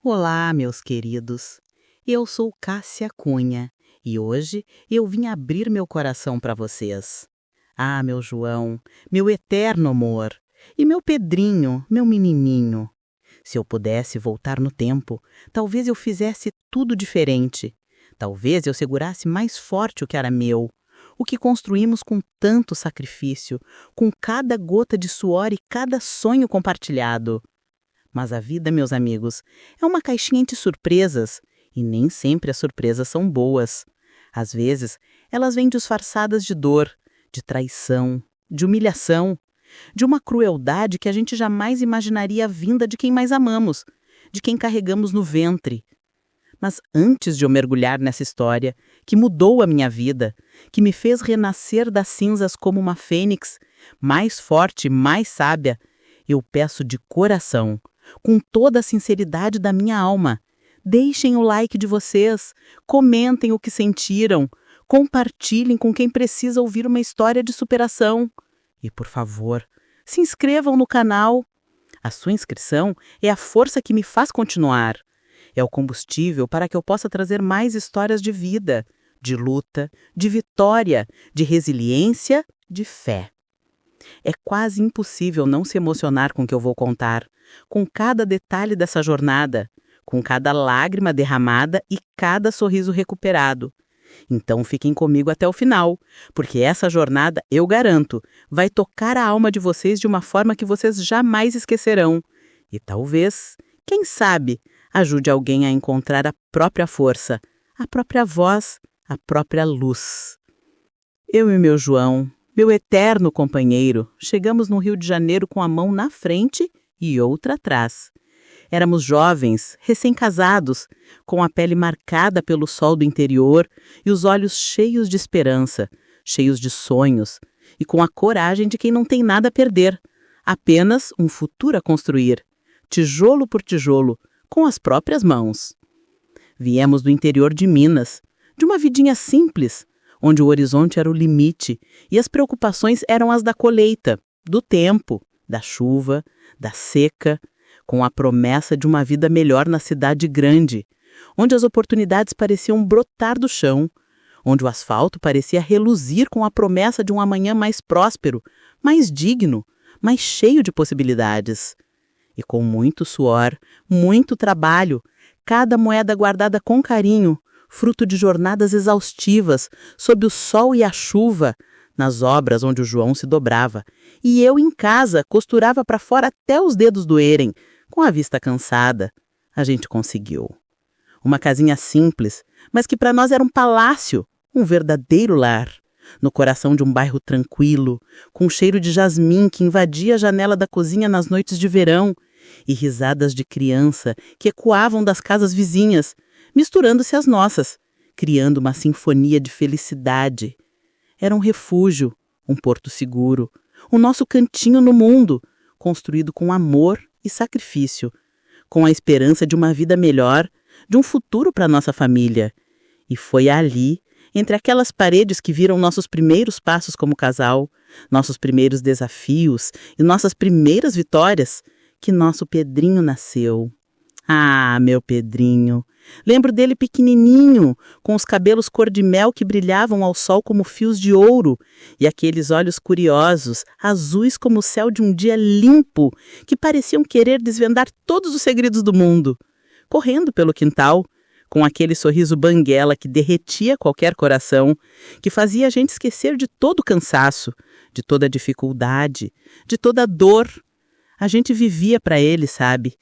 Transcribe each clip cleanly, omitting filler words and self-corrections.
Olá, meus queridos. Eu sou Cássia Cunha e hoje eu vim abrir meu coração para vocês. Ah, meu João, meu eterno amor, e meu Pedrinho, meu menininho. Se eu pudesse voltar no tempo, talvez eu fizesse tudo diferente. Talvez eu segurasse mais forte o que era meu, o que construímos com tanto sacrifício, com cada gota de suor e cada sonho compartilhado. Mas a vida, meus amigos, é uma caixinha de surpresas, e nem sempre as surpresas são boas. Às vezes, elas vêm disfarçadas de dor, de traição, de humilhação, de uma crueldade que a gente jamais imaginaria vinda de quem mais amamos, de quem carregamos no ventre. Mas antes de eu mergulhar nessa história, que mudou a minha vida, que me fez renascer das cinzas como uma fênix, mais forte e mais sábia, eu peço de coração, com toda a sinceridade da minha alma, deixem o like de vocês, comentem o que sentiram, compartilhem com quem precisa ouvir uma história de superação. E, por favor, se inscrevam no canal. A sua inscrição é a força que me faz continuar. É o combustível para que eu possa trazer mais histórias de vida, de luta, de vitória, de resiliência, de fé. É quase impossível não se emocionar com o que eu vou contar, com cada detalhe dessa jornada, com cada lágrima derramada e cada sorriso recuperado. Então fiquem comigo até o final, porque essa jornada, eu garanto, vai tocar a alma de vocês de uma forma que vocês jamais esquecerão. E talvez, quem sabe, ajude alguém a encontrar a própria força, a própria voz, a própria luz. Eu e meu João, meu eterno companheiro, chegamos no Rio de Janeiro com a mão na frente e outra atrás. Éramos jovens, recém-casados, com a pele marcada pelo sol do interior e os olhos cheios de esperança, cheios de sonhos, e com a coragem de quem não tem nada a perder, apenas um futuro a construir, tijolo por tijolo, com as próprias mãos. Viemos do interior de Minas, de uma vidinha simples, onde o horizonte era o limite e as preocupações eram as da colheita, do tempo, da chuva, da seca, com a promessa de uma vida melhor na cidade grande, onde as oportunidades pareciam brotar do chão, onde o asfalto parecia reluzir com a promessa de um amanhã mais próspero, mais digno, mais cheio de possibilidades. E com muito suor, muito trabalho, cada moeda guardada com carinho, fruto de jornadas exaustivas, sob o sol e a chuva, nas obras onde o João se dobrava, e eu em casa costurava para fora até os dedos doerem, com a vista cansada. A gente conseguiu. Uma casinha simples, mas que para nós era um palácio, um verdadeiro lar, no coração de um bairro tranquilo, com cheiro de jasmim que invadia a janela da cozinha nas noites de verão, e risadas de criança que ecoavam das casas vizinhas, misturando-se às nossas, criando uma sinfonia de felicidade. Era um refúgio, um porto seguro, o nosso cantinho no mundo, construído com amor e sacrifício, com a esperança de uma vida melhor, de um futuro para nossa família. E foi ali, entre aquelas paredes que viram nossos primeiros passos como casal, nossos primeiros desafios e nossas primeiras vitórias, que nosso Pedrinho nasceu. Ah, meu Pedrinho! Lembro dele pequenininho, com os cabelos cor de mel que brilhavam ao sol como fios de ouro, e aqueles olhos curiosos, azuis como o céu de um dia limpo, que pareciam querer desvendar todos os segredos do mundo. Correndo pelo quintal, com aquele sorriso banguela que derretia qualquer coração, que fazia a gente esquecer de todo o cansaço, de toda a dificuldade, de toda a dor. A gente vivia para ele, sabe?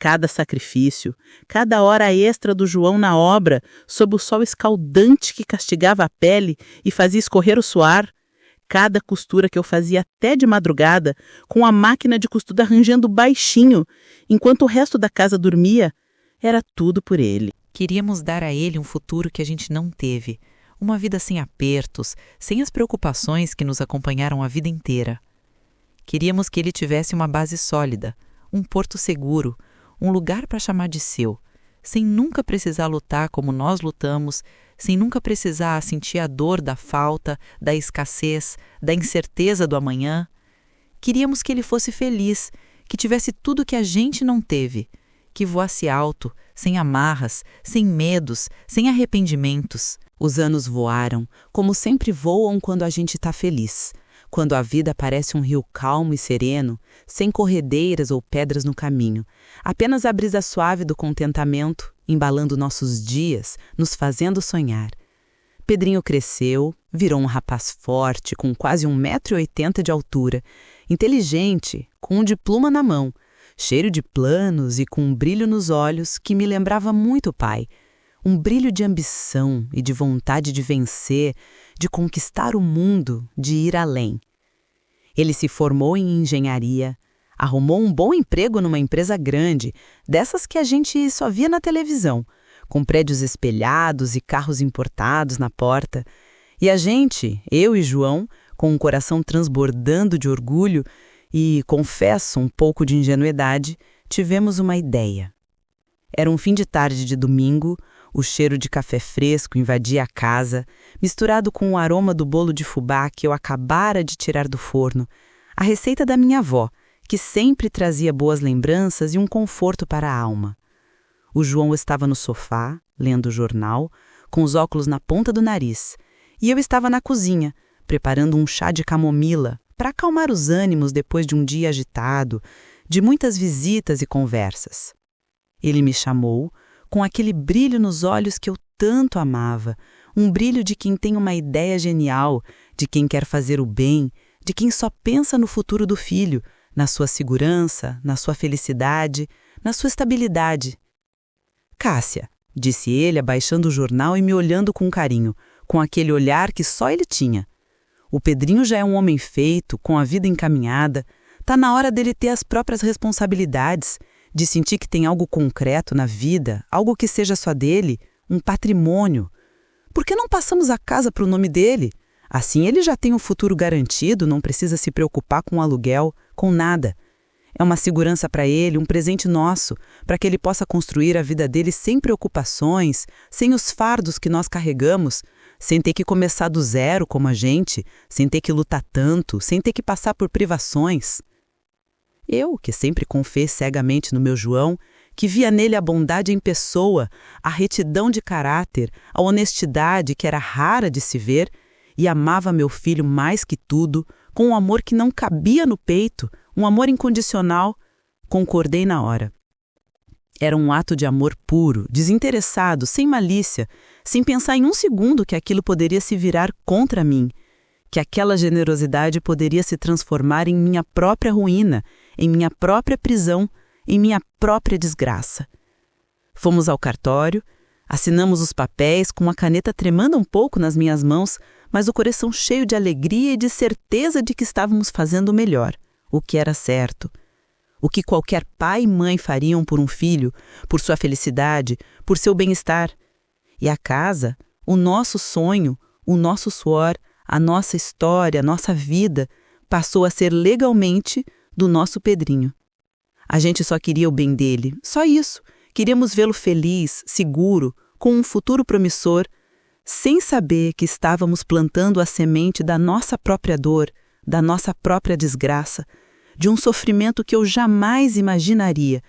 Cada sacrifício, cada hora extra do João na obra, sob o sol escaldante que castigava a pele e fazia escorrer o suor, cada costura que eu fazia até de madrugada, com a máquina de costura rangendo baixinho, enquanto o resto da casa dormia, era tudo por ele. Queríamos dar a ele um futuro que a gente não teve, uma vida sem apertos, sem as preocupações que nos acompanharam a vida inteira. Queríamos que ele tivesse uma base sólida, um porto seguro, um lugar para chamar de seu, sem nunca precisar lutar como nós lutamos, sem nunca precisar sentir a dor da falta, da escassez, da incerteza do amanhã. Queríamos que ele fosse feliz, que tivesse tudo que a gente não teve, que voasse alto, sem amarras, sem medos, sem arrependimentos. Os anos voaram, como sempre voam quando a gente está feliz. Quando a vida parece um rio calmo e sereno, sem corredeiras ou pedras no caminho. Apenas a brisa suave do contentamento, embalando nossos dias, nos fazendo sonhar. Pedrinho cresceu, virou um rapaz forte, com quase 1,80 m de altura, inteligente, com um diploma na mão, cheio de planos e com um brilho nos olhos que me lembrava muito o pai. Um brilho de ambição e de vontade de vencer, de conquistar o mundo, de ir além. Ele se formou em engenharia, arrumou um bom emprego numa empresa grande, dessas que a gente só via na televisão, com prédios espelhados e carros importados na porta. E a gente, eu e João, com um coração transbordando de orgulho e, confesso, um pouco de ingenuidade, tivemos uma ideia. Era um fim de tarde de domingo, o cheiro de café fresco invadia a casa, misturado com o aroma do bolo de fubá que eu acabara de tirar do forno, a receita da minha avó, que sempre trazia boas lembranças e um conforto para a alma. O João estava no sofá, lendo o jornal, com os óculos na ponta do nariz, e eu estava na cozinha, preparando um chá de camomila para acalmar os ânimos depois de um dia agitado, de muitas visitas e conversas. Ele me chamou, com aquele brilho nos olhos que eu tanto amava, um brilho de quem tem uma ideia genial, de quem quer fazer o bem, de quem só pensa no futuro do filho, na sua segurança, na sua felicidade, na sua estabilidade. Cássia, disse ele, abaixando o jornal e me olhando com carinho, com aquele olhar que só ele tinha. O Pedrinho já é um homem feito, com a vida encaminhada, tá na hora dele ter as próprias responsabilidades, de sentir que tem algo concreto na vida, algo que seja só dele, um patrimônio. Por que não passamos a casa para o nome dele? Assim ele já tem um futuro garantido, não precisa se preocupar com aluguel, com nada. É uma segurança para ele, um presente nosso, para que ele possa construir a vida dele sem preocupações, sem os fardos que nós carregamos, sem ter que começar do zero como a gente, sem ter que lutar tanto, sem ter que passar por privações. Eu, que sempre confiei cegamente no meu João, que via nele a bondade em pessoa, a retidão de caráter, a honestidade que era rara de se ver, e amava meu filho mais que tudo, com um amor que não cabia no peito, um amor incondicional, concordei na hora. Era um ato de amor puro, desinteressado, sem malícia, sem pensar em um segundo que aquilo poderia se virar contra mim, que aquela generosidade poderia se transformar em minha própria ruína, em minha própria prisão, em minha própria desgraça. Fomos ao cartório, assinamos os papéis com a caneta tremando um pouco nas minhas mãos, mas o coração cheio de alegria e de certeza de que estávamos fazendo o melhor, o que era certo. O que qualquer pai e mãe fariam por um filho, por sua felicidade, por seu bem-estar. E a casa, o nosso sonho, o nosso suor, a nossa história, a nossa vida, passou a ser legalmente do nosso Pedrinho. A gente só queria o bem dele, só isso. Queríamos vê-lo feliz, seguro, com um futuro promissor, sem saber que estávamos plantando a semente da nossa própria dor, da nossa própria desgraça, de um sofrimento que eu jamais imaginaria,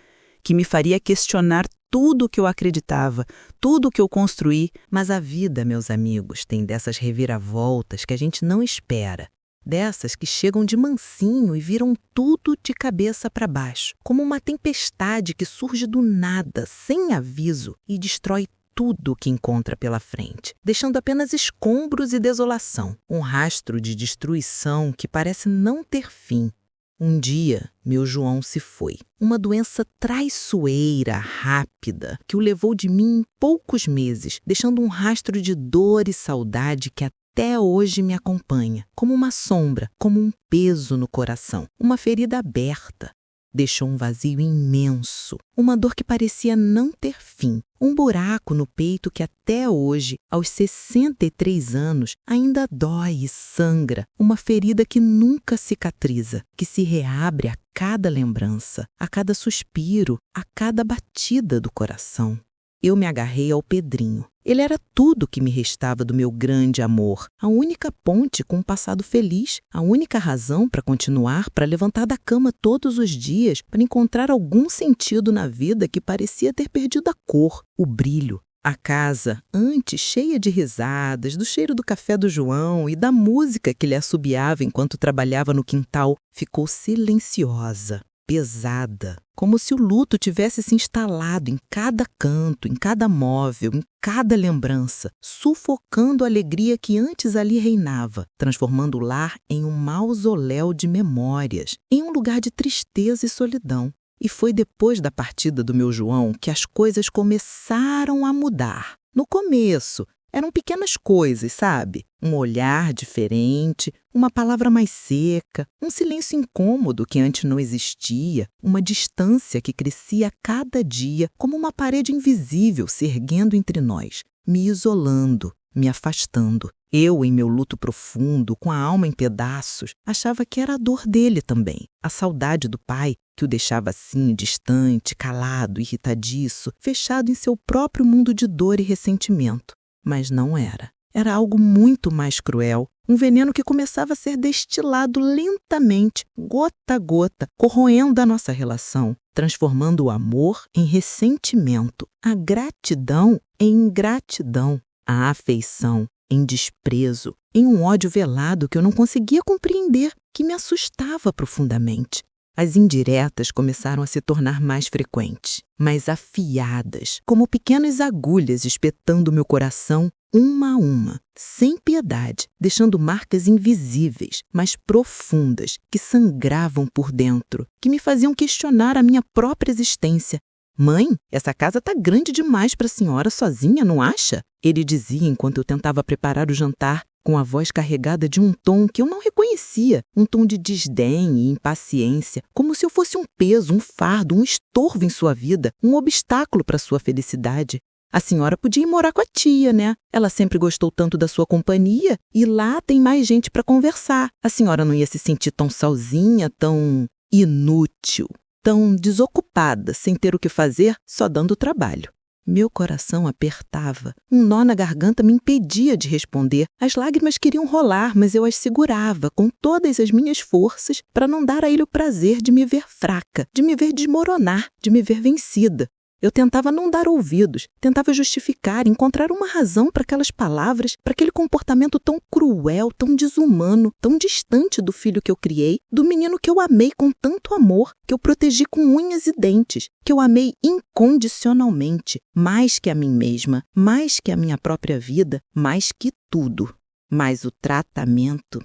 que me faria questionar tudo o que eu acreditava, tudo o que eu construí. Mas a vida, meus amigos, tem dessas reviravoltas que a gente não espera, dessas que chegam de mansinho e viram tudo de cabeça para baixo, como uma tempestade que surge do nada, sem aviso, e destrói tudo o que encontra pela frente, deixando apenas escombros e desolação, um rastro de destruição que parece não ter fim. Um dia, meu João se foi. Uma doença traiçoeira, rápida, que o levou de mim em poucos meses, deixando um rastro de dor e saudade que até hoje me acompanha, como uma sombra, como um peso no coração, uma ferida aberta. Deixou um vazio imenso, uma dor que parecia não ter fim, um buraco no peito que até hoje, aos 63 anos, ainda dói e sangra, uma ferida que nunca cicatriza, que se reabre a cada lembrança, a cada suspiro, a cada batida do coração. Eu me agarrei ao Pedrinho, Ele era tudo que me restava do meu grande amor, a única ponte com um passado feliz, a única razão para continuar, para levantar da cama todos os dias, para encontrar algum sentido na vida que parecia ter perdido a cor, o brilho. A casa, antes cheia de risadas, do cheiro do café do João e da música que lhe assobiava enquanto trabalhava no quintal, ficou silenciosa, pesada, como se o luto tivesse se instalado em cada canto, em cada móvel, em cada lembrança, sufocando a alegria que antes ali reinava, transformando o lar em um mausoléu de memórias, em um lugar de tristeza e solidão. E foi depois da partida do meu João que as coisas começaram a mudar. No começo, eram pequenas coisas, sabe? Um olhar diferente, uma palavra mais seca, um silêncio incômodo que antes não existia, uma distância que crescia a cada dia como uma parede invisível se erguendo entre nós, me isolando, me afastando. Eu, em meu luto profundo, com a alma em pedaços, achava que era a dor dele também, a saudade do pai, que o deixava assim, distante, calado, irritadiço, fechado em seu próprio mundo de dor e ressentimento. Mas não era. Era algo muito mais cruel, um veneno que começava a ser destilado lentamente, gota a gota, corroendo a nossa relação, transformando o amor em ressentimento, a gratidão em ingratidão, a afeição em desprezo, em um ódio velado que eu não conseguia compreender, que me assustava profundamente. As indiretas começaram a se tornar mais frequentes, mais afiadas, como pequenas agulhas espetando meu coração, uma a uma, sem piedade, deixando marcas invisíveis, mas profundas, que sangravam por dentro, que me faziam questionar a minha própria existência. "Mãe, essa casa tá grande demais para a senhora sozinha, não acha?" Ele dizia enquanto eu tentava preparar o jantar, com a voz carregada de um tom que eu não reconhecia, um tom de desdém e impaciência, como se eu fosse um peso, um fardo, um estorvo em sua vida, um obstáculo para sua felicidade. "A senhora podia ir morar com a tia, né? Ela sempre gostou tanto da sua companhia e lá tem mais gente para conversar. A senhora não ia se sentir tão sozinha, tão inútil, tão desocupada, sem ter o que fazer, só dando trabalho." Meu coração apertava. Um nó na garganta me impedia de responder. As lágrimas queriam rolar, mas eu as segurava com todas as minhas forças para não dar a ele o prazer de me ver fraca, de me ver desmoronar, de me ver vencida. Eu tentava não dar ouvidos, tentava justificar, encontrar uma razão para aquelas palavras, para aquele comportamento tão cruel, tão desumano, tão distante do filho que eu criei, do menino que eu amei com tanto amor, que eu protegi com unhas e dentes, que eu amei incondicionalmente, mais que a mim mesma, mais que a minha própria vida, mais que tudo. Mas o tratamento...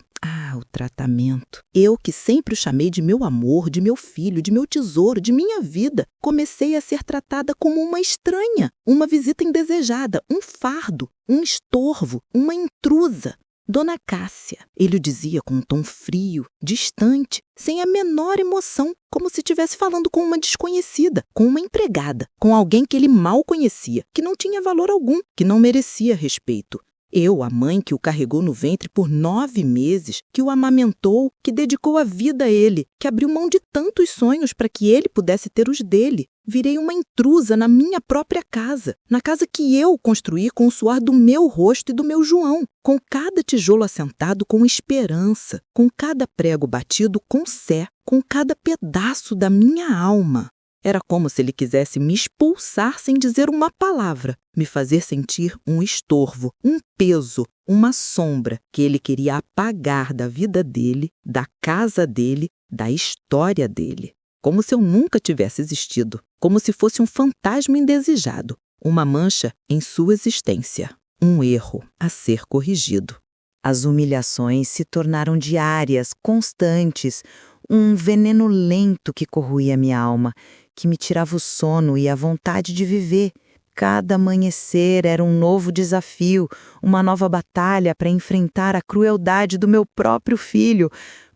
o tratamento. Eu, que sempre o chamei de meu amor, de meu filho, de meu tesouro, de minha vida, comecei a ser tratada como uma estranha, uma visita indesejada, um fardo, um estorvo, uma intrusa. "Dona Cássia", ele o dizia com um tom frio, distante, sem a menor emoção, como se estivesse falando com uma desconhecida, com uma empregada, com alguém que ele mal conhecia, que não tinha valor algum, que não merecia respeito. Eu, a mãe que o carregou no ventre por 9 meses, que o amamentou, que dedicou a vida a ele, que abriu mão de tantos sonhos para que ele pudesse ter os dele. Virei uma intrusa na minha própria casa, na casa que eu construí com o suor do meu rosto e do meu João, com cada tijolo assentado com esperança, com cada prego batido com sé, com cada pedaço da minha alma. Era como se ele quisesse me expulsar sem dizer uma palavra, me fazer sentir um estorvo, um peso, uma sombra que ele queria apagar da vida dele, da casa dele, da história dele. Como se eu nunca tivesse existido, como se fosse um fantasma indesejado, uma mancha em sua existência, um erro a ser corrigido. As humilhações se tornaram diárias, constantes, um veneno lento que corroía minha alma, que me tirava o sono e a vontade de viver. Cada amanhecer era um novo desafio, uma nova batalha para enfrentar a crueldade do meu próprio filho,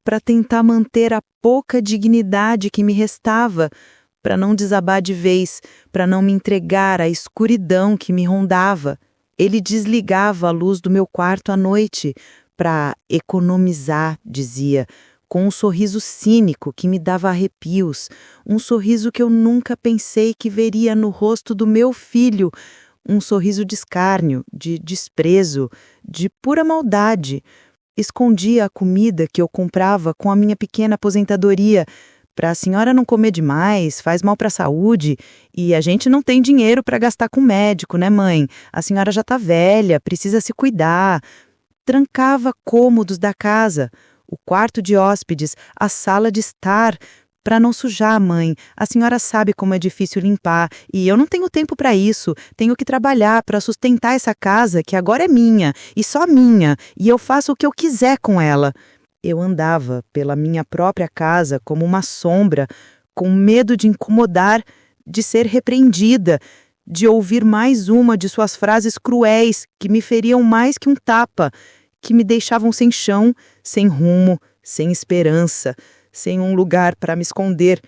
para tentar manter a pouca dignidade que me restava, para não desabar de vez, para não me entregar à escuridão que me rondava. Ele desligava a luz do meu quarto à noite para economizar, dizia, com um sorriso cínico que me dava arrepios, um sorriso que eu nunca pensei que veria no rosto do meu filho, um sorriso de escárnio, de desprezo, de pura maldade. Escondia a comida que eu comprava com a minha pequena aposentadoria, para a senhora não comer demais, faz mal para a saúde, e a gente não tem dinheiro para gastar com médico, né, mãe? A senhora já está velha, precisa se cuidar. Trancava cômodos da casa, o quarto de hóspedes, a sala de estar, para não sujar, mãe. A senhora sabe como é difícil limpar, e eu não tenho tempo para isso. Tenho que trabalhar para sustentar essa casa, que agora é minha, e só minha, e eu faço o que eu quiser com ela. Eu andava pela minha própria casa como uma sombra, com medo de incomodar, de ser repreendida, de ouvir mais uma de suas frases cruéis que me feriam mais que um tapa, que me deixavam sem chão, sem rumo, sem esperança, sem um lugar para me esconder.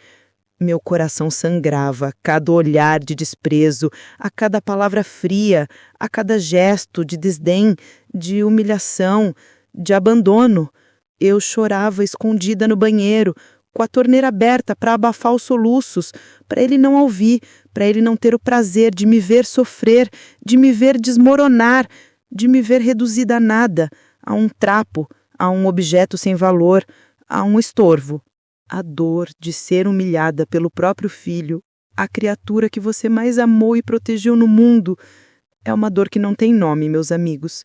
Meu coração sangrava a cada olhar de desprezo, a cada palavra fria, a cada gesto de desdém, de humilhação, de abandono. Eu chorava escondida no banheiro, com a torneira aberta para abafar os soluços, para ele não ouvir, para ele não ter o prazer de me ver sofrer, de me ver desmoronar, de me ver reduzida a nada, a um trapo, a um objeto sem valor, a um estorvo. A dor de ser humilhada pelo próprio filho, a criatura que você mais amou e protegeu no mundo, é uma dor que não tem nome, meus amigos.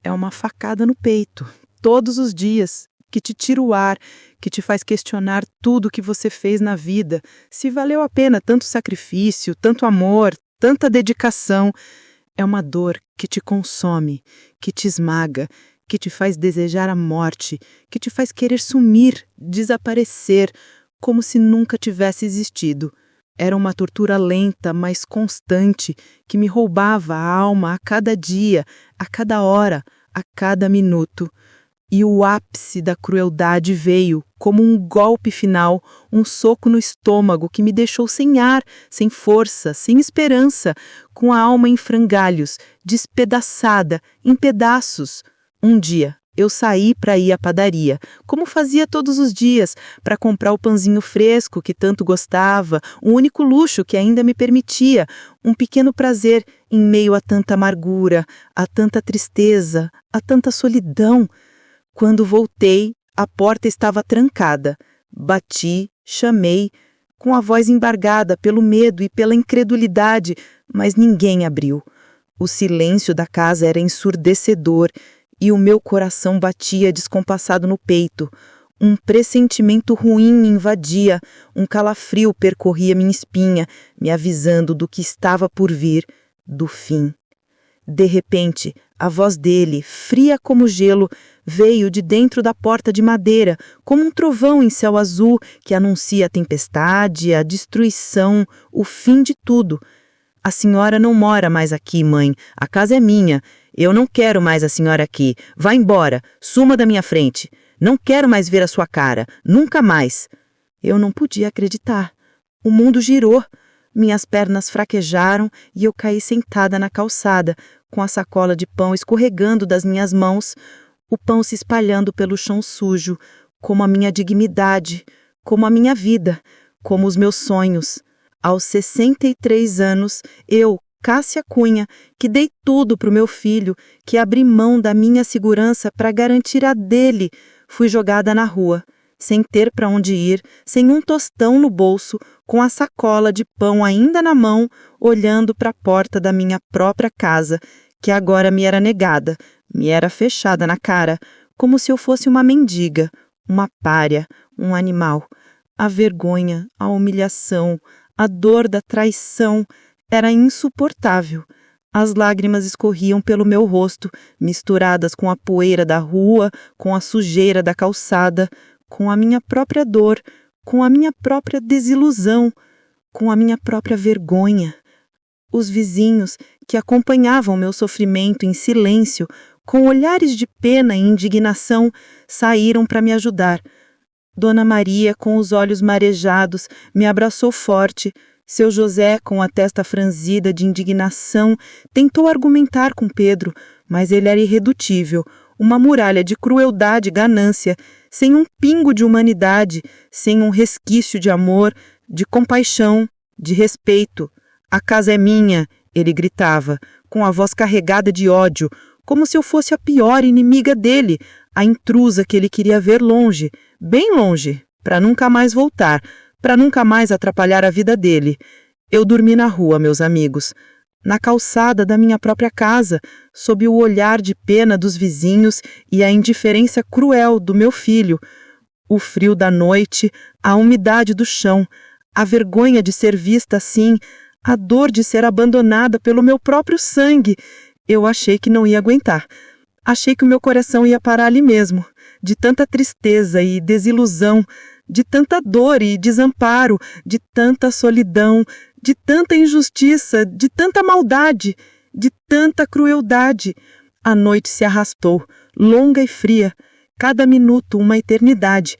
É uma facada no peito, todos os dias, que te tira o ar, que te faz questionar tudo o que você fez na vida, se valeu a pena tanto sacrifício, tanto amor, tanta dedicação. É uma dor que te consome, que te esmaga, que te faz desejar a morte, que te faz querer sumir, desaparecer, como se nunca tivesse existido. Era uma tortura lenta, mas constante, que me roubava a alma a cada dia, a cada hora, a cada minuto. E o ápice da crueldade veio, como um golpe final, um soco no estômago que me deixou sem ar, sem força, sem esperança, com a alma em frangalhos, despedaçada, em pedaços. Um dia, eu saí para ir à padaria, como fazia todos os dias, para comprar o pãozinho fresco que tanto gostava, um único luxo que ainda me permitia, um pequeno prazer em meio a tanta amargura, a tanta tristeza, a tanta solidão. Quando voltei, a porta estava trancada. Bati, chamei, com a voz embargada pelo medo e pela incredulidade, mas ninguém abriu. O silêncio da casa era ensurdecedor e o meu coração batia descompassado no peito. Um pressentimento ruim me invadia, um calafrio percorria minha espinha, me avisando do que estava por vir, do fim. De repente, a voz dele, fria como gelo, veio de dentro da porta de madeira, como um trovão em céu azul que anuncia a tempestade, a destruição, o fim de tudo. A senhora não mora mais aqui, mãe. A casa é minha. Eu não quero mais a senhora aqui. Vá embora. Suma da minha frente. Não quero mais ver a sua cara. Nunca mais. Eu não podia acreditar. O mundo girou. Minhas pernas fraquejaram e eu caí sentada na calçada, com a sacola de pão escorregando das minhas mãos, o pão se espalhando pelo chão sujo, como a minha dignidade, como a minha vida, como os meus sonhos. Aos 63 anos, eu, Cássia Cunha, que dei tudo para o meu filho, que abri mão da minha segurança para garantir a dele, fui jogada na rua, sem ter para onde ir, sem um tostão no bolso, com a sacola de pão ainda na mão, olhando para a porta da minha própria casa, que agora me era negada, me era fechada na cara, como se eu fosse uma mendiga, uma pária, um animal. A vergonha, a humilhação, a dor da traição era insuportável. As lágrimas escorriam pelo meu rosto, misturadas com a poeira da rua, com a sujeira da calçada, com a minha própria dor, com a minha própria desilusão, com a minha própria vergonha. Os vizinhos, que acompanhavam meu sofrimento em silêncio, com olhares de pena e indignação, saíram para me ajudar. Dona Maria, com os olhos marejados, me abraçou forte. Seu José, com a testa franzida de indignação, tentou argumentar com Pedro, mas ele era irredutível, uma muralha de crueldade e ganância, sem um pingo de humanidade, sem um resquício de amor, de compaixão, de respeito. A casa é minha, Ele gritava, com a voz carregada de ódio, como se eu fosse a pior inimiga dele, a intrusa que ele queria ver longe, bem longe, para nunca mais voltar, para nunca mais atrapalhar a vida dele. Eu dormi na rua, meus amigos, na calçada da minha própria casa, sob o olhar de pena dos vizinhos e a indiferença cruel do meu filho. O frio da noite, a umidade do chão, a vergonha de ser vista assim, a dor de ser abandonada pelo meu próprio sangue. Eu achei que não ia aguentar. Achei que o meu coração ia parar ali mesmo, de tanta tristeza e desilusão, de tanta dor e desamparo, de tanta solidão, de tanta injustiça, de tanta maldade, de tanta crueldade. A noite se arrastou, longa e fria, cada minuto uma eternidade.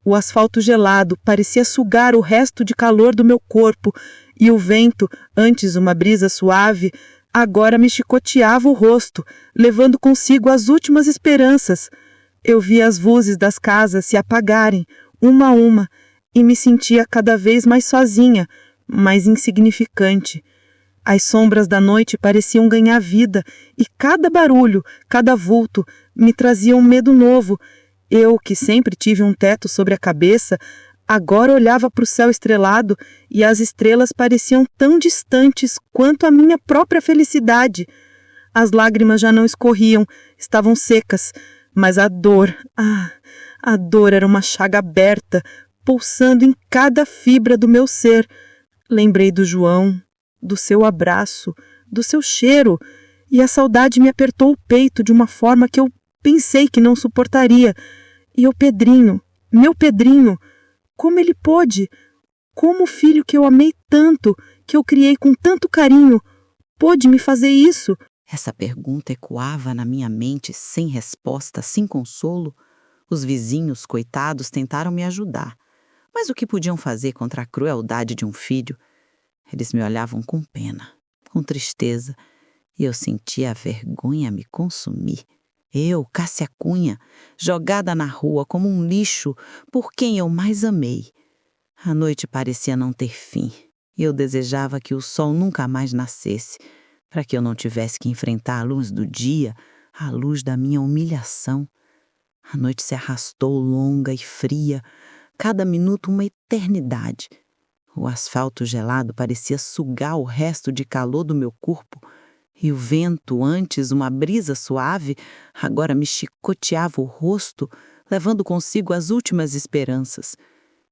O asfalto gelado parecia sugar o resto de calor do meu corpo, e o vento, antes uma brisa suave, agora me chicoteava o rosto, levando consigo as últimas esperanças. Eu via as luzes das casas se apagarem, uma a uma, e me sentia cada vez mais sozinha, mais insignificante. As sombras da noite pareciam ganhar vida, e cada barulho, cada vulto, me trazia um medo novo. Eu, que sempre tive um teto sobre a cabeça, agora olhava para o céu estrelado e as estrelas pareciam tão distantes quanto a minha própria felicidade. As lágrimas já não escorriam, estavam secas, mas a dor era uma chaga aberta, pulsando em cada fibra do meu ser. Lembrei do João, do seu abraço, do seu cheiro, e a saudade me apertou o peito de uma forma que eu pensei que não suportaria. E o Pedrinho, meu Pedrinho, como ele pôde? Como o filho que eu amei tanto, que eu criei com tanto carinho, pôde me fazer isso? Essa pergunta ecoava na minha mente sem resposta, sem consolo. Os vizinhos, coitados, tentaram me ajudar. Mas o que podiam fazer contra a crueldade de um filho? Eles me olhavam com pena, com tristeza, e eu sentia a vergonha me consumir. Eu, Cássia Cunha, jogada na rua como um lixo por quem eu mais amei. A noite parecia não ter fim, e eu desejava que o sol nunca mais nascesse, para que eu não tivesse que enfrentar a luz do dia, a luz da minha humilhação. A noite se arrastou longa e fria, cada minuto uma eternidade. O asfalto gelado parecia sugar o resto de calor do meu corpo, e o vento, antes uma brisa suave, agora me chicoteava o rosto, levando consigo as últimas esperanças.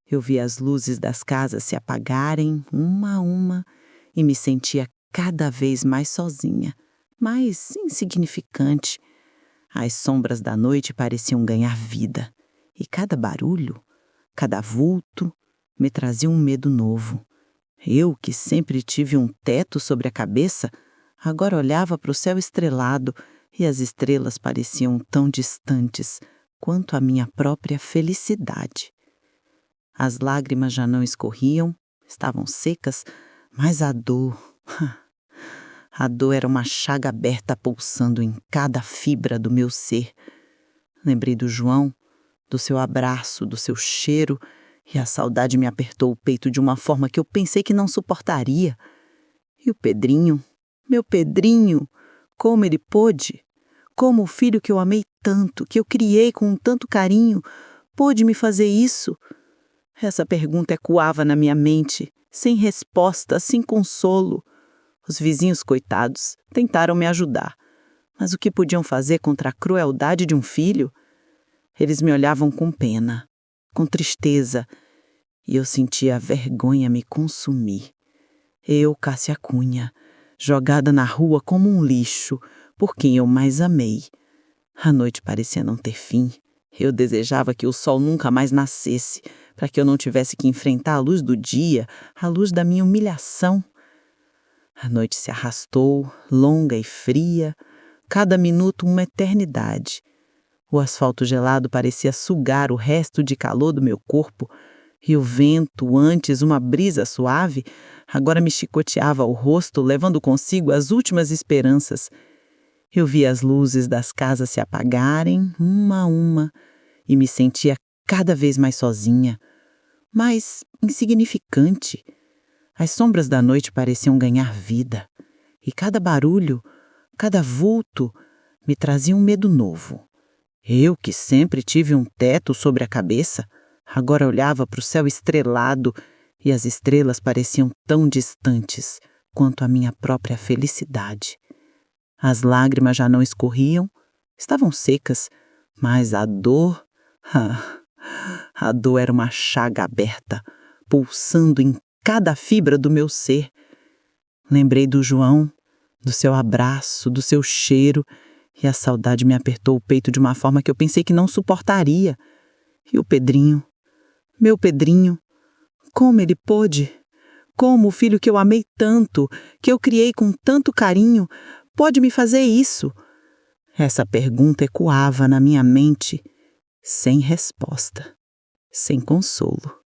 Eu via as luzes das casas se apagarem, uma a uma, e me sentia cada vez mais sozinha, mais insignificante. As sombras da noite pareciam ganhar vida, e cada barulho, cada vulto, me trazia um medo novo. Eu, que sempre tive um teto sobre a cabeça, agora olhava para o céu estrelado e as estrelas pareciam tão distantes quanto a minha própria felicidade. As lágrimas já não escorriam, estavam secas, mas a dor era uma chaga aberta pulsando em cada fibra do meu ser. Lembrei do João, do seu abraço, do seu cheiro, e a saudade me apertou o peito de uma forma que eu pensei que não suportaria. E o Pedrinho, meu Pedrinho, como ele pôde? Como o filho que eu amei tanto, que eu criei com tanto carinho, pôde me fazer isso? Essa pergunta ecoava na minha mente, sem resposta, sem consolo. Os vizinhos, coitados, tentaram me ajudar. Mas o que podiam fazer contra a crueldade de um filho? Eles me olhavam com pena, com tristeza, e eu sentia a vergonha me consumir. Eu, Cássia Cunha, jogada na rua como um lixo, por quem eu mais amei. A noite parecia não ter fim. Eu desejava que o sol nunca mais nascesse, para que eu não tivesse que enfrentar a luz do dia, a luz da minha humilhação. A noite se arrastou, longa e fria, cada minuto uma eternidade. O asfalto gelado parecia sugar o resto de calor do meu corpo, e o vento, antes uma brisa suave, agora me chicoteava o rosto, levando consigo as últimas esperanças. Eu via as luzes das casas se apagarem, uma a uma, e me sentia cada vez mais sozinha, mais insignificante. As sombras da noite pareciam ganhar vida, e cada barulho, cada vulto, me trazia um medo novo. Eu, que sempre tive um teto sobre a cabeça, agora olhava para o céu estrelado e as estrelas pareciam tão distantes quanto a minha própria felicidade. As lágrimas já não escorriam, estavam secas, mas a dor... a dor era uma chaga aberta, pulsando em cada fibra do meu ser. Lembrei do João, do seu abraço, do seu cheiro, e a saudade me apertou o peito de uma forma que eu pensei que não suportaria. E o Pedrinho, meu Pedrinho, como ele pôde? Como o filho que eu amei tanto, que eu criei com tanto carinho, pode me fazer isso? Essa pergunta ecoava na minha mente, sem resposta, sem consolo.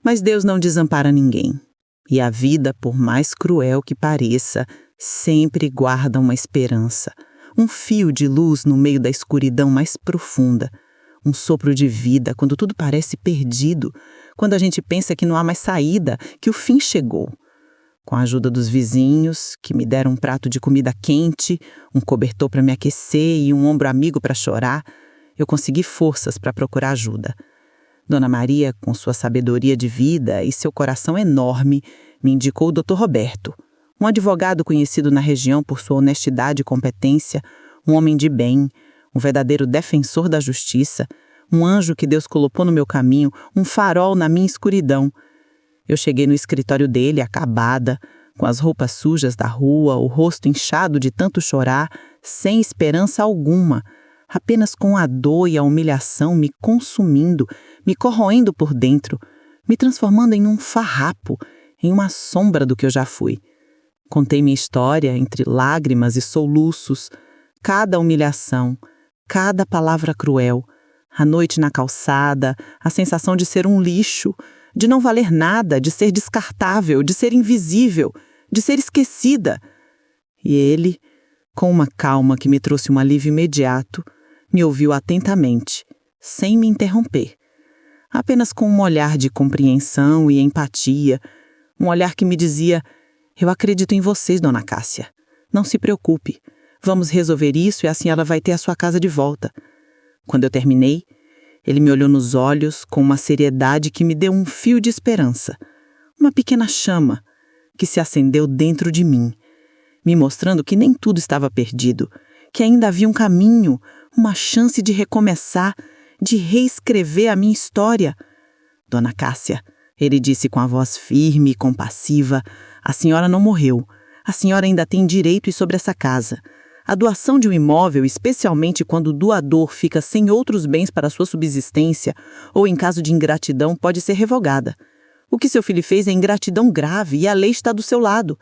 Mas Deus não desampara ninguém, e a vida, por mais cruel que pareça, sempre guarda uma esperança, um fio de luz no meio da escuridão mais profunda, um sopro de vida quando tudo parece perdido, quando a gente pensa que não há mais saída, que o fim chegou. Com a ajuda dos vizinhos, que me deram um prato de comida quente, um cobertor para me aquecer e um ombro amigo para chorar, eu consegui forças para procurar ajuda. Dona Maria, com sua sabedoria de vida e seu coração enorme, me indicou o Dr. Roberto, um advogado conhecido na região por sua honestidade e competência, um homem de bem, um verdadeiro defensor da justiça, um anjo que Deus colocou no meu caminho, um farol na minha escuridão. Eu cheguei no escritório dele, acabada, com as roupas sujas da rua, o rosto inchado de tanto chorar, sem esperança alguma, apenas com a dor e a humilhação me consumindo, me corroendo por dentro, me transformando em um farrapo, em uma sombra do que eu já fui. Contei minha história entre lágrimas e soluços, cada humilhação, cada palavra cruel, a noite na calçada, a sensação de ser um lixo, de não valer nada, de ser descartável, de ser invisível, de ser esquecida. E ele, com uma calma que me trouxe um alívio imediato, me ouviu atentamente, sem me interromper, apenas com um olhar de compreensão e empatia, um olhar que me dizia: eu acredito em vocês, dona Cássia. Não se preocupe, vamos resolver isso e assim ela vai ter a sua casa de volta. Quando eu terminei, ele me olhou nos olhos com uma seriedade que me deu um fio de esperança, uma pequena chama que se acendeu dentro de mim, me mostrando que nem tudo estava perdido, que ainda havia um caminho, uma chance de recomeçar, de reescrever a minha história. Dona Cássia, ele disse com a voz firme e compassiva, a senhora não morreu, a senhora ainda tem direito sobre essa casa. A doação de um imóvel, especialmente quando o doador fica sem outros bens para sua subsistência ou em caso de ingratidão, pode ser revogada. O que seu filho fez é ingratidão grave e a lei está do seu lado.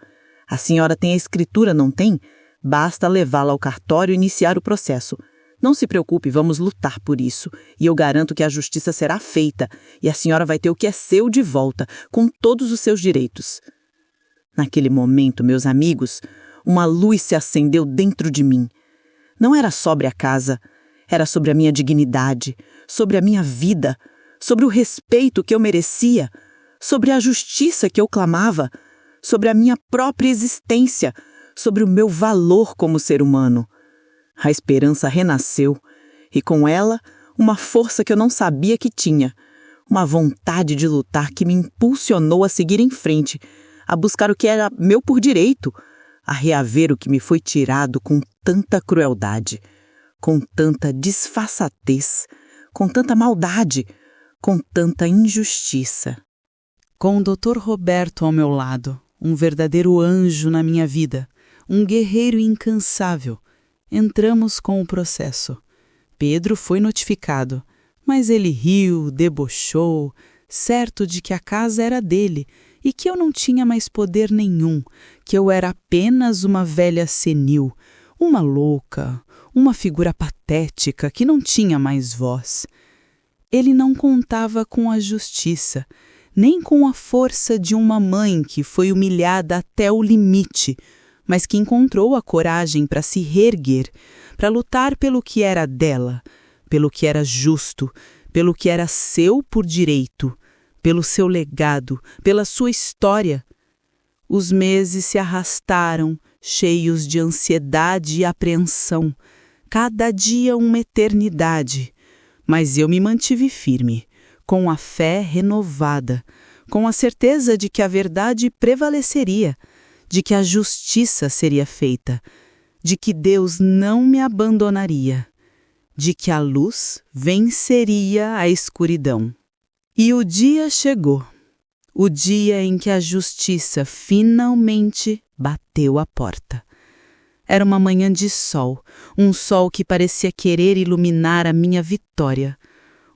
A senhora tem a escritura, não tem? Basta levá-la ao cartório e iniciar o processo. Não se preocupe, vamos lutar por isso. E eu garanto que a justiça será feita e a senhora vai ter o que é seu de volta, com todos os seus direitos. Naquele momento, meus amigos, uma luz se acendeu dentro de mim. Não era sobre a casa, era sobre a minha dignidade, sobre a minha vida, sobre o respeito que eu merecia, sobre a justiça que eu clamava, sobre a minha própria existência, sobre o meu valor como ser humano. A esperança renasceu, e com ela, uma força que eu não sabia que tinha, uma vontade de lutar que me impulsionou a seguir em frente, a buscar o que era meu por direito, a reaver o que me foi tirado com tanta crueldade, com tanta disfarçatez, com tanta maldade, com tanta injustiça. Com o Dr. Roberto ao meu lado, um verdadeiro anjo na minha vida, um guerreiro incansável, entramos com o processo. Pedro foi notificado, mas ele riu, debochou, certo de que a casa era dele e que eu não tinha mais poder nenhum, que eu era apenas uma velha senil, uma louca, uma figura patética que não tinha mais voz. Ele não contava com a justiça, nem com a força de uma mãe que foi humilhada até o limite, mas que encontrou a coragem para se reerguer, para lutar pelo que era dela, pelo que era justo, pelo que era seu por direito, pelo seu legado, pela sua história. Os meses se arrastaram, cheios de ansiedade e apreensão, cada dia uma eternidade. Mas eu me mantive firme, com a fé renovada, com a certeza de que a verdade prevaleceria, de que a justiça seria feita, de que Deus não me abandonaria, de que a luz venceria a escuridão. E o dia chegou, o dia em que a justiça finalmente bateu a porta. Era uma manhã de sol, um sol que parecia querer iluminar a minha vitória,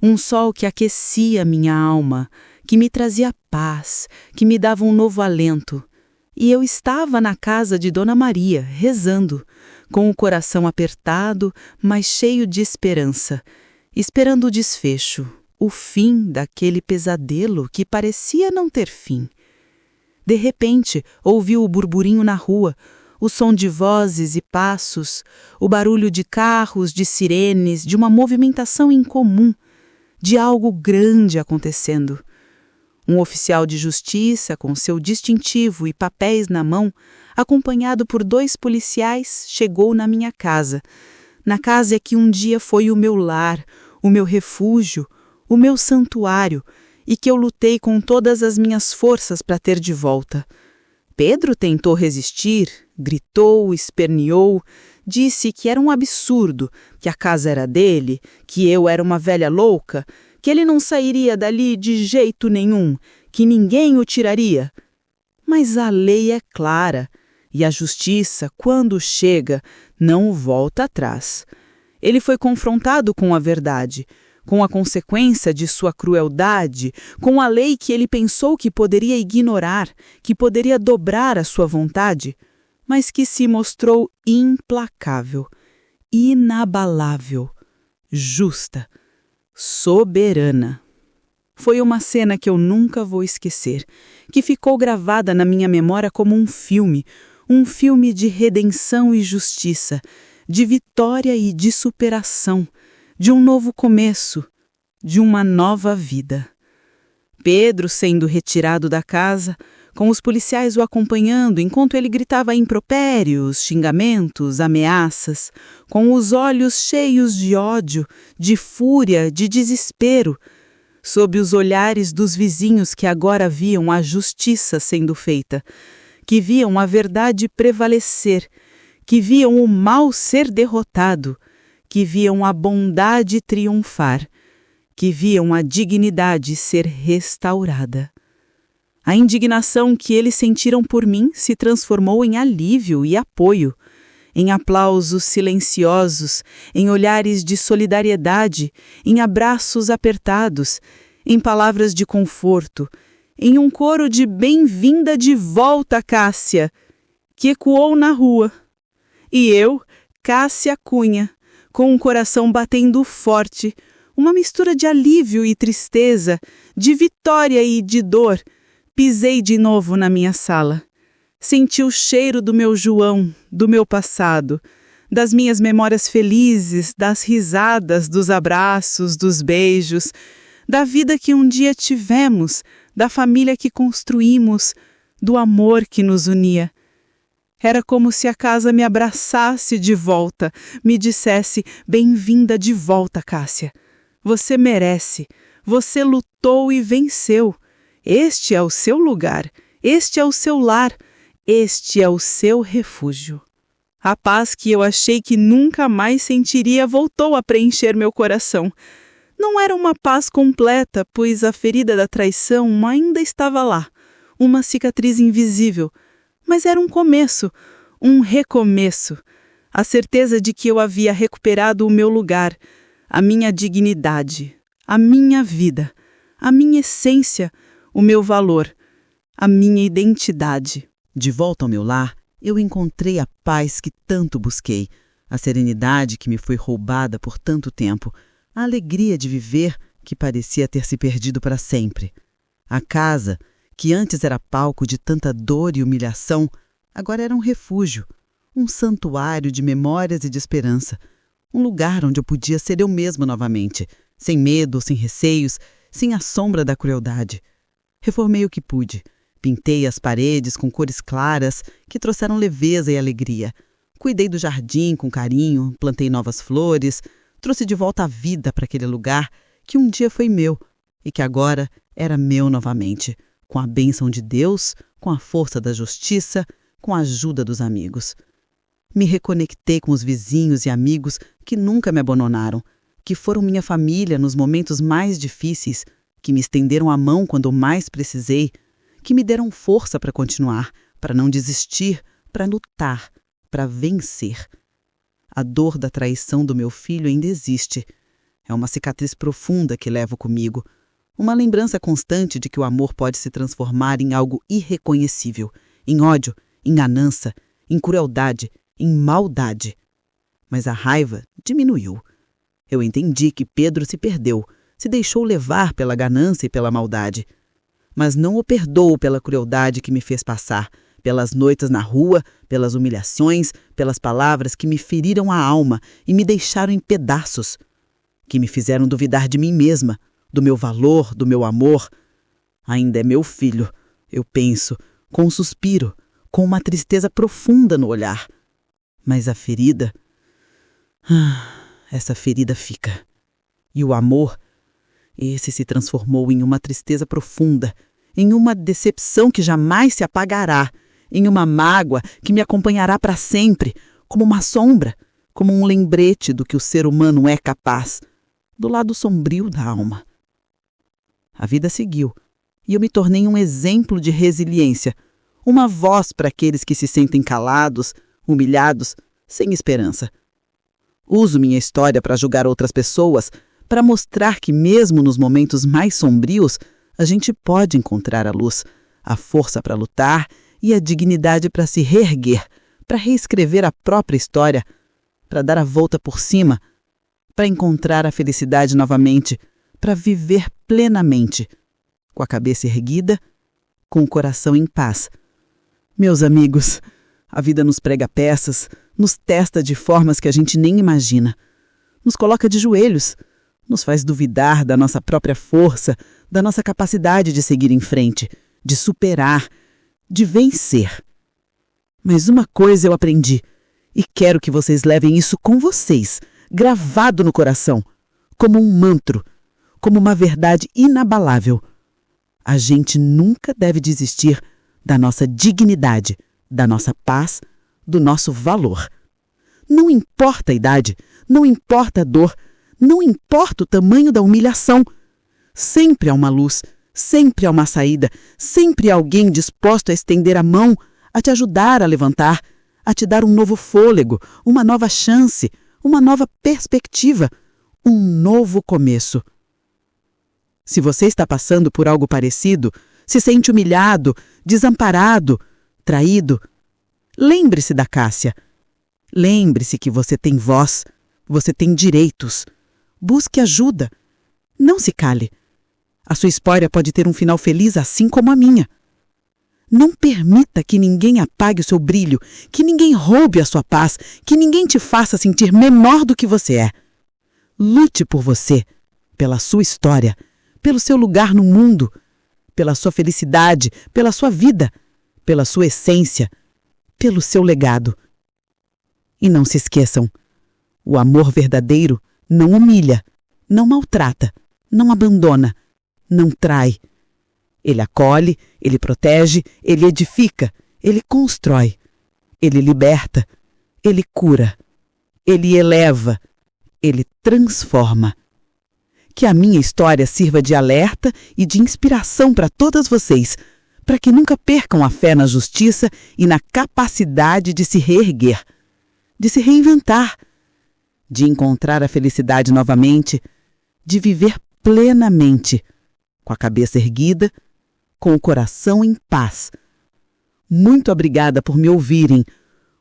um sol que aquecia minha alma, que me trazia paz, que me dava um novo alento. E eu estava na casa de Dona Maria, rezando, com o coração apertado, mas cheio de esperança, esperando o desfecho, o fim daquele pesadelo que parecia não ter fim. De repente, ouvi o burburinho na rua, o som de vozes e passos, o barulho de carros, de sirenes, de uma movimentação incomum, de algo grande acontecendo. Um oficial de justiça, com seu distintivo e papéis na mão, acompanhado por 2 policiais, chegou na minha casa. Na casa que um dia foi o meu lar, o meu refúgio, o meu santuário, e que eu lutei com todas as minhas forças para ter de volta. Pedro tentou resistir, gritou, esperneou, disse que era um absurdo, que a casa era dele, que eu era uma velha louca, que ele não sairia dali de jeito nenhum, que ninguém o tiraria. Mas a lei é clara, e a justiça, quando chega, não volta atrás. Ele foi confrontado com a verdade, com a consequência de sua crueldade, com a lei que ele pensou que poderia ignorar, que poderia dobrar a sua vontade, mas que se mostrou implacável, inabalável, justa, soberana. Foi uma cena que eu nunca vou esquecer, que ficou gravada na minha memória como um filme de redenção e justiça, de vitória e de superação, de um novo começo, de uma nova vida. Pedro sendo retirado da casa, com os policiais o acompanhando enquanto ele gritava impropérios, xingamentos, ameaças, com os olhos cheios de ódio, de fúria, de desespero, sob os olhares dos vizinhos que agora viam a justiça sendo feita, que viam a verdade prevalecer, que viam o mal ser derrotado, que viam a bondade triunfar, que viam a dignidade ser restaurada. A indignação que eles sentiram por mim se transformou em alívio e apoio, em aplausos silenciosos, em olhares de solidariedade, em abraços apertados, em palavras de conforto, em um coro de bem-vinda de volta, Cássia, que ecoou na rua. E eu, Cássia Cunha, com um coração batendo forte, uma mistura de alívio e tristeza, de vitória e de dor, pisei de novo na minha sala. Senti o cheiro do meu João, do meu passado, das minhas memórias felizes, das risadas, dos abraços, dos beijos, da vida que um dia tivemos, da família que construímos, do amor que nos unia. Era como se a casa me abraçasse de volta, me dissesse: bem-vinda de volta, Cássia. Você merece, você lutou e venceu. Este é o seu lugar, este é o seu lar, este é o seu refúgio. A paz que eu achei que nunca mais sentiria voltou a preencher meu coração. Não era uma paz completa, pois a ferida da traição ainda estava lá, uma cicatriz invisível, mas era um começo, um recomeço, a certeza de que eu havia recuperado o meu lugar, a minha dignidade, a minha vida, a minha essência, o meu valor, a minha identidade. De volta ao meu lar, eu encontrei a paz que tanto busquei, a serenidade que me foi roubada por tanto tempo, a alegria de viver que parecia ter se perdido para sempre. A casa, que antes era palco de tanta dor e humilhação, agora era um refúgio, um santuário de memórias e de esperança, um lugar onde eu podia ser eu mesmo novamente, sem medo, sem receios, sem a sombra da crueldade. Reformei o que pude, Pintei as paredes com cores claras que trouxeram leveza e alegria. Cuidei do jardim com carinho, plantei novas flores, trouxe de volta a vida para aquele lugar que um dia foi meu e que agora era meu novamente, com a bênção de Deus, com a força da justiça, com a ajuda dos amigos. Me reconectei com os vizinhos e amigos que nunca me abandonaram, que foram minha família nos momentos mais difíceis, que me estenderam a mão quando mais precisei, que me deram força para continuar, para não desistir, para lutar, para vencer. A dor da traição do meu filho ainda existe. É uma cicatriz profunda que levo comigo, uma lembrança constante de que o amor pode se transformar em algo irreconhecível, em ódio, em ganância, em crueldade, em maldade. Mas a raiva diminuiu. Eu entendi que Pedro se perdeu, se deixou levar pela ganância e pela maldade. Mas não o perdoo pela crueldade que me fez passar, pelas noites na rua, pelas humilhações, pelas palavras que me feriram a alma e me deixaram em pedaços, que me fizeram duvidar de mim mesma, do meu valor, do meu amor. Ainda é meu filho, eu penso, com um suspiro, com uma tristeza profunda no olhar. Mas a ferida... essa ferida fica. E o amor... esse se transformou em uma tristeza profunda, em uma decepção que jamais se apagará, em uma mágoa que me acompanhará para sempre, como uma sombra, como um lembrete do que o ser humano é capaz, do lado sombrio da alma. A vida seguiu, e eu me tornei um exemplo de resiliência, uma voz para aqueles que se sentem calados, humilhados, sem esperança. Uso minha história para julgar outras pessoas, para mostrar que mesmo nos momentos mais sombrios, a gente pode encontrar a luz, a força para lutar e a dignidade para se reerguer, para reescrever a própria história, para dar a volta por cima, para encontrar a felicidade novamente, para viver plenamente, com a cabeça erguida, com o coração em paz. Meus amigos, a vida nos prega peças, nos testa de formas que a gente nem imagina, nos coloca de joelhos, nos faz duvidar da nossa própria força, da nossa capacidade de seguir em frente, de superar, de vencer. Mas uma coisa eu aprendi, e quero que vocês levem isso com vocês, gravado no coração, como um mantra, como uma verdade inabalável. A gente nunca deve desistir da nossa dignidade, da nossa paz, do nosso valor. Não importa a idade, não importa a dor, não importa o tamanho da humilhação. Sempre há uma luz, sempre há uma saída, sempre há alguém disposto a estender a mão, a te ajudar a levantar, a te dar um novo fôlego, uma nova chance, uma nova perspectiva, um novo começo. Se você está passando por algo parecido, se sente humilhado, desamparado, traído, lembre-se da Cássia. Lembre-se que você tem voz, você tem direitos. Busque ajuda. Não se cale. A sua história pode ter um final feliz assim como a minha. Não permita que ninguém apague o seu brilho, que ninguém roube a sua paz, que ninguém te faça sentir menor do que você é. Lute por você, pela sua história, pelo seu lugar no mundo, pela sua felicidade, pela sua vida, pela sua essência, pelo seu legado. E não se esqueçam, o amor verdadeiro não humilha, não maltrata, não abandona, não trai. Ele acolhe, ele protege, ele edifica, ele constrói, ele liberta, ele cura, ele eleva, ele transforma. Que a minha história sirva de alerta e de inspiração para todas vocês, para que nunca percam a fé na justiça e na capacidade de se reerguer, de se reinventar, de encontrar a felicidade novamente, de viver plenamente, com a cabeça erguida, com o coração em paz. Muito obrigada por me ouvirem,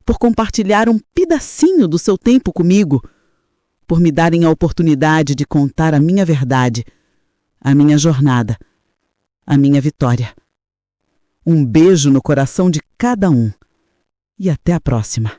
por compartilhar um pedacinho do seu tempo comigo, por me darem a oportunidade de contar a minha verdade, a minha jornada, a minha vitória. Um beijo no coração de cada um e até a próxima.